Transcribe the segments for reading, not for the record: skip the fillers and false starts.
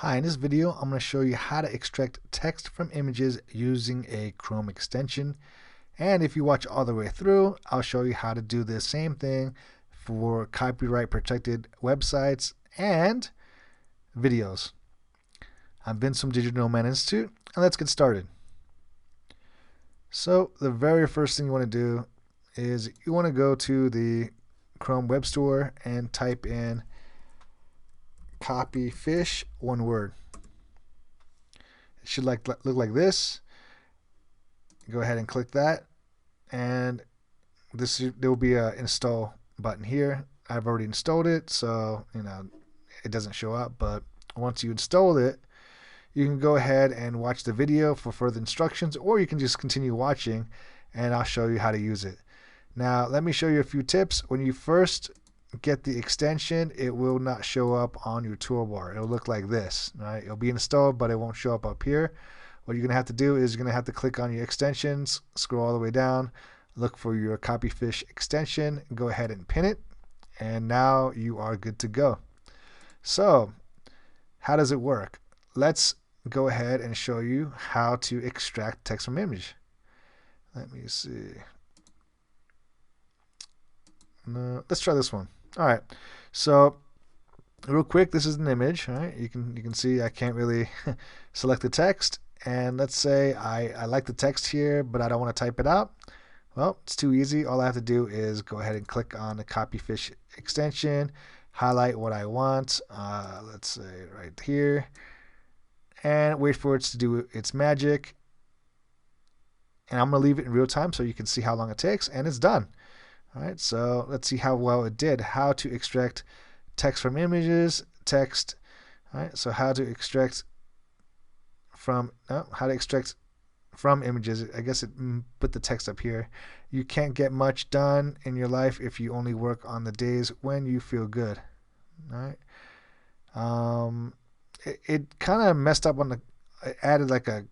Hi, in this video, I'm going to show you how to extract text from images using a Chrome extension. And if you watch all the way through, I'll show you how to do the same thing for copyright protected websites and videos. I'm Vince from Digital Nomad Institute, and let's get started. So the very first thing you want to do is you want to go to the Chrome Web Store and type in copy fish, one word. It should look like this. Go ahead and click that, and there will be an install button here. I've already installed it, so it doesn't show up. But once you install it, you can go ahead and watch the video for further instructions, or you can just continue watching, and I'll show you how to use it. Now, let me show you a few tips. When you first get the extension, it will not show up on your toolbar. It'll look like this, right? It'll be installed, but it won't show up here. What you're going to have to do is you're going to have to click on your extensions, scroll all the way down, look for your copyfish extension, go ahead and pin it, and now you are good to go. So, how does it work? Let's go ahead and show you how to extract text from image. Let me see. No, let's try this one. All right, so real quick, this is an image, right? You can see I can't really select the text, and let's say I like the text here, but I don't want to type it out. Well, it's too easy. All I have to do is go ahead and click on the copyfish extension, highlight what I want, let's say right here, and wait for it to do its magic. And I'm going to leave it in real time so you can see how long it takes, and it's done. All right, so let's see how well it did. How to extract text from images, text. All right, so how to extract from images. I guess it put the text up here. You can't get much done in your life if you only work on the days when you feel good. All right. It kind of messed up on it added like an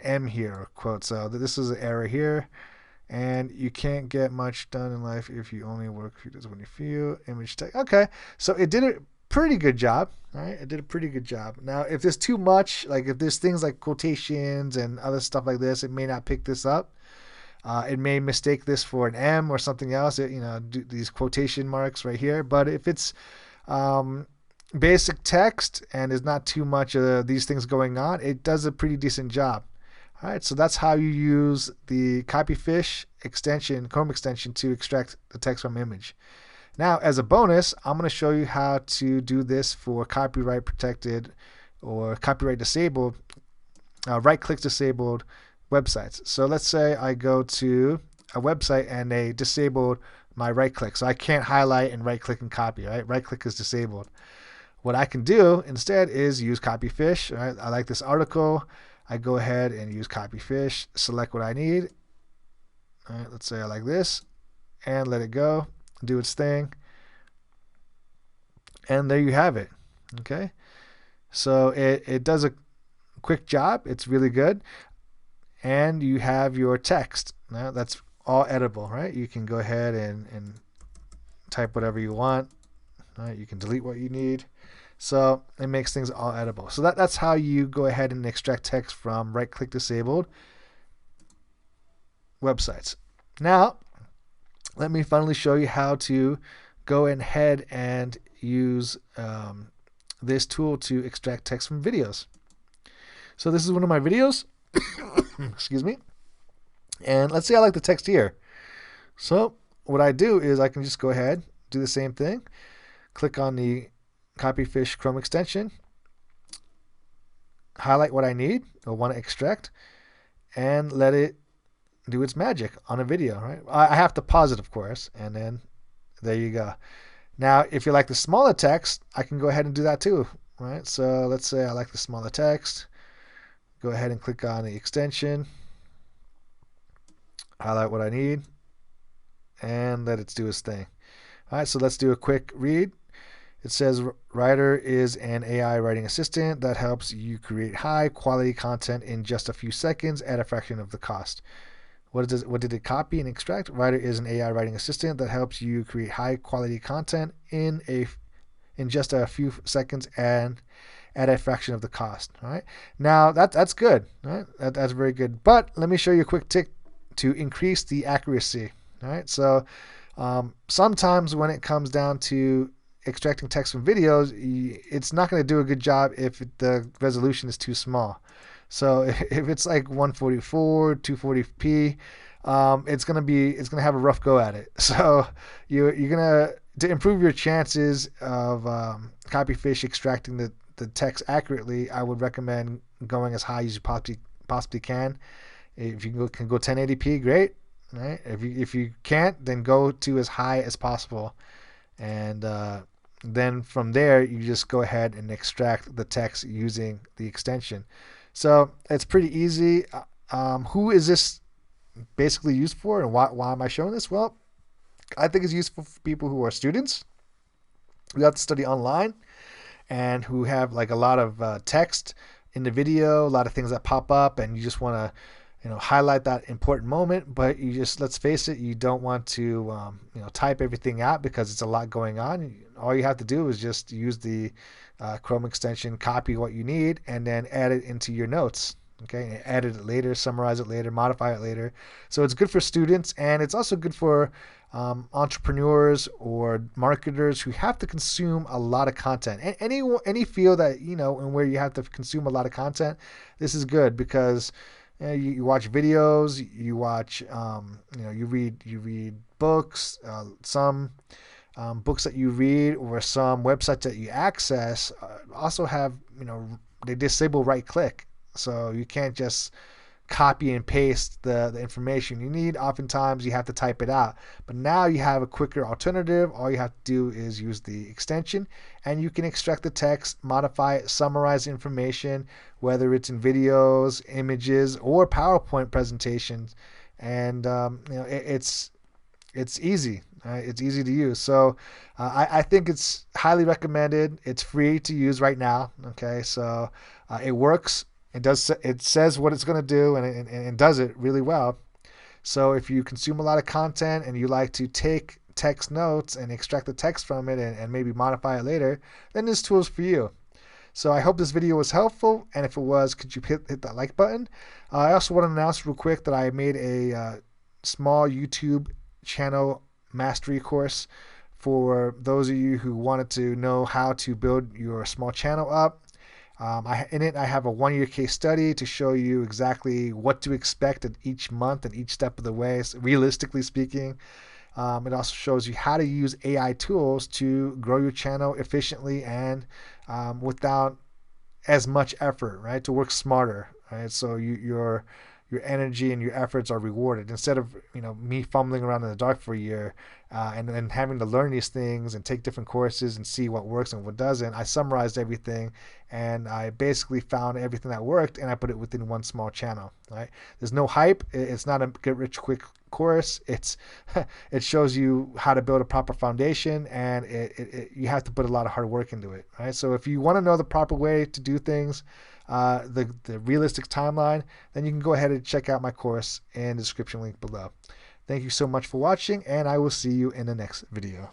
M here, or quote. So this is an error here. And you can't get much done in life if you only work a few days when you feel image text. Okay, so it did a pretty good job. All right, it did a pretty good job. Now, if there's too much, like if there's things like quotations and other stuff like this, it may not pick this up. It may mistake this for an M or something else. Do these quotation marks right here. But if it's basic text and there's not too much of these things going on, it does a pretty decent job. All right, so that's how you use the copyfish extension, Chrome extension, to extract the text from image. Now, as a bonus, I'm going to show you how to do this for copyright protected or copyright disabled, right-click disabled websites. So let's say I go to a website and they disabled my right-click. So I can't highlight and right-click and copy, right? Right-click is disabled. What I can do instead is use copyfish. Right? I like this article. I go ahead and use copyfish, select what I need. All right, let's say I like this, and let it go, do its thing. And there you have it. Okay, so it does a quick job. It's really good. And you have your text. Now that's all editable, right? You can go ahead and type whatever you want. Right? You can delete what you need. So it makes things all editable. So that's how you go ahead and extract text from right-click disabled websites. Now, let me finally show you how to go ahead and use this tool to extract text from videos. So this is one of my videos. Excuse me. And let's say I like the text here. So what I do is I can just go ahead, do the same thing, click on the copyfish Chrome extension, highlight what I need or want to extract, and let it do its magic on a video. Right? I have to pause it, of course, and then there you go. Now, if you like the smaller text, I can go ahead and do that too. Right? So let's say I like the smaller text. Go ahead and click on the extension, highlight what I need, and let it do its thing. All right, so let's do a quick read. It says Writer is an AI writing assistant that helps you create high quality content in just a few seconds at a fraction of the cost. What did it copy and extract? Writer is an AI writing assistant that helps you create high quality content in just a few seconds and at a fraction of the cost. All right. Now that's good. Right? That's very good. But let me show you a quick tip to increase the accuracy. All right. So sometimes when it comes down to extracting text from videos, it's not going to do a good job if the resolution is too small. So if it's like 144, 240p, it's gonna have a rough go at it. So you're gonna, to improve your chances of copyfish extracting the text accurately, I would recommend going as high as you possibly can. If you can go 1080p, great. Right? If you can't, then go to as high as possible, and then from there you just go ahead and extract the text using the extension. So it's pretty easy. Who is this basically used for, and why am I showing this? Well, I think it's useful for people who are students who have to study online and who have like a lot of text in the video, a lot of things that pop up, and you just want to highlight that important moment, but you just, let's face it, you don't want to type everything out because it's a lot going on. All you have to do is just use the Chrome extension, copy what you need, and then add it into your notes. Okay, edit it later, summarize it later, modify it later. So it's good for students, and it's also good for entrepreneurs or marketers who have to consume a lot of content. Any field that and where you have to consume a lot of content, this is good because you watch videos, you watch you read books. Some books that you read or some websites that you access also have they disable right click. So you can't just copy and paste the information you need. Oftentimes you have to type it out. But now you have a quicker alternative. All you have to do is use the extension, and you can extract the text, modify it, summarize information, whether it's in videos, images, or PowerPoint presentations. And it's easy. Right? It's easy to use. So I think it's highly recommended. It's free to use right now. Okay, so it works. It says what it's going to do, and it does it really well. So if you consume a lot of content and you like to take text notes and extract the text from it and maybe modify it later, then this tool is for you. So I hope this video was helpful, and if it was, could you hit that like button? I also want to announce real quick that I made a small YouTube channel mastery course for those of you who wanted to know how to build your small channel up. In it, I have a 1-year case study to show you exactly what to expect at each month and each step of the way, so realistically speaking. It also shows you how to use AI tools to grow your channel efficiently and without as much effort, right? To work smarter, right? So your energy and your efforts are rewarded instead of me fumbling around in the dark for a year and having to learn these things and take different courses and see what works and what doesn't. I summarized everything, and I basically found everything that worked, and I put it within one small channel. Right? There's no hype. It's not a get rich quick course. It shows you how to build a proper foundation, and you have to put a lot of hard work into it. Right? So if you want to know the proper way to do things, the realistic timeline, then you can go ahead and check out my course in the description link below. Thank you so much for watching, and I will see you in the next video.